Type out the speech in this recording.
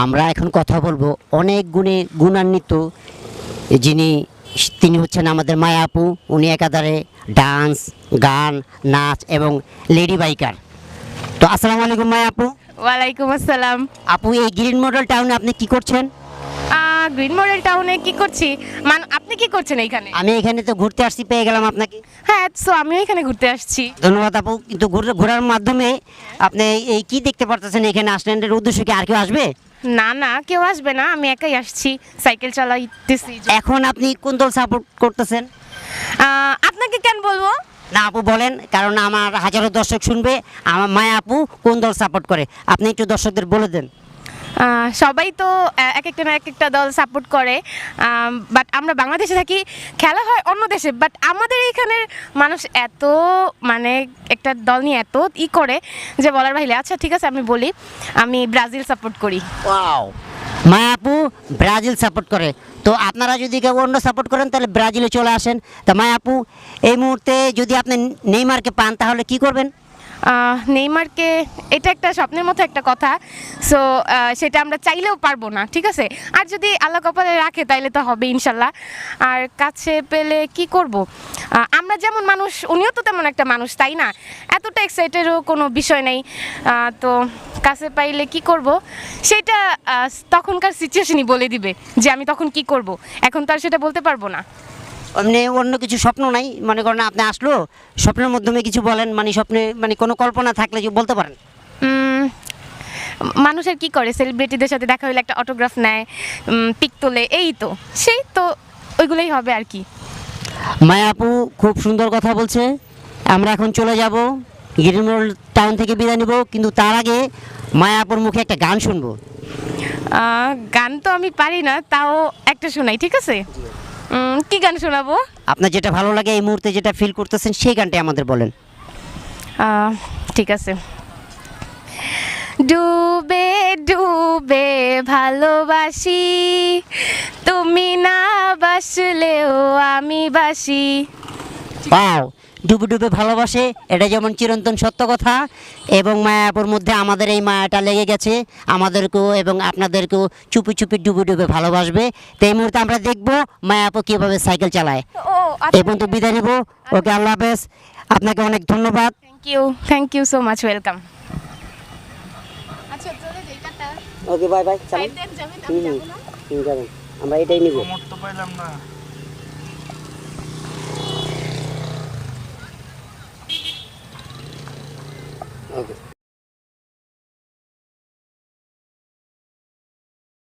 আমরা এখন কথা বলবো অনেক গুণে গুণান্বিত তিনি হচ্ছেন আমাদের মায়া আপু। উনি একাধারে ডান্স, গান, নাচ এবং লেডি বাইকার। তো আসসালামু আলাইকুম মায়া আপু। ওয়ালাইকুম আসসালাম। আপু, এই গ্রিন মডেল টাউনে আপনি কি করছেন? গ্রিন মডেল টাউনে কি করছি? আপনি কি করছেন এইখানে? আমি এখানে তো ঘুরতে আসছি, পেয়ে গেলাম আপনাকে। হ্যাঁ, সো আমিও এখানে ঘুরতে আসছি। ধন্যবাদ আপু। কিন্তু ঘোরার মাধ্যমে আপনি এই কি দেখতে পারতেছেন? এখানে আসলেন, এর উদ্দেশ্য কি আর কেউ আসবে? না না, কেউ আসবে না, আমি একাই আসছি, সাইকেল চালাইতেছি। এখন আপনি কোন দল সাপোর্ট করতেছেন? আপনাকে কেন বলবো? না আপু বলেন, কারণ আমার হাজারো দর্শক শুনবে আমার মায়া আপু কোন দল সাপোর্ট করে। আপনি একটু দর্শকদের বলে দেন। সবাই তো এক একটা না এক একটা দল সাপোর্ট করে, বাট আমরা বাংলাদেশে থাকি, খেলা হয় অন্য দেশে, বাট আমাদের এখানের মানুষ এত মানে একটা দল নিয়ে এত করে যে বলার বাইরে। আচ্ছা ঠিক আছে, আমি বলি, আমি ব্রাজিল সাপোর্ট করি। ওয়াও, মায়া আপু ব্রাজিল সাপোর্ট করে। তো আপনারা যদি কেউ অন্য সাপোর্ট করেন তাহলে ব্রাজিলে চলে আসেন। তা মায়া আপু, এই মুহূর্তে যদি আপনি নেইমারকে পান তাহলে কি করবেন? নেইমারকে, এটা একটা স্বপ্নের মতো একটা কথা, সো সেটা আমরা চাইলেও পারবো না, ঠিক আছে। আর যদি আল্লাহ কপালে রাখে তাইলে তো হবে ইনশাল্লাহ। আর কাছে পেলে কি করব, আমরা যেমন মানুষ উনিও তো তেমন একটা মানুষ, তাই না? এতটা এক্সাইটেডও কোনো বিষয় নেই। তো কাছে পাইলে কি করব সেটা তখনকার সিচুয়েশনই বলে দিবে যে আমি তখন কি করব। এখন তো আর সেটা বলতে পারবো না। মানে অন্য কিছু স্বপ্ন নাই, মনে করেন আপনি আসলো স্বপ্নের মাধ্যমে কিছু বলেন, মানে স্বপ্নে মানে কোনো কল্পনা থাকলে যে বলতে পারেন। মানুষের কি করে, সেলিব্রিটিদের সাথে দেখা হলে একটা অটোগ্রাফ নেয়, পিক তোলে, এই তো সেই তো, ওইগুলোই হবে আর কি। মায়া আপু খুব সুন্দর কথা বলছে। আমরা এখন চলে যাব, গ্রিনমোড় টাউন থেকে বিদায় নিব, কিন্তু তার আগে মায়া আপুর মুখে একটা গান শুনবো। গান তো আমি পারি না, তাও একটা শোনাই, ঠিক আছে? কি গান শোনাবো? আপনার যেটা ভালো লাগে, এই মুহূর্তে যেটা ফিল করতেছেন সেই গানটাই আমাদের বলেন। ঠিক আছে। ডুবে ডুবে ভালোবাসি, তুমি না বাসলেও আমি বাসি। পাও ডুবে ডুবে ভালোবাসে, এটা যেমন চিরন্তন সত্য কথা। এবং মায়াপুর মধ্যে আমাদের এই মায়াটা লেগে গেছে, আমাদেরকেও এবং আপনাদেরকেও চুপি চুপি ডুবে ডুবে ভালোবাসবে। তো এই মুহূর্তে আমরা দেখবো মায়াপু কীভাবে সাইকেল চালায়। এই পর্যন্ত বিদায় নেব। ওকে, আল্লাহ হাফেজ। আপনাকে অনেক ধন্যবাদ। Thank you so much, welcome. Okay, bye bye. আমরা এটাই নিব। ওকে।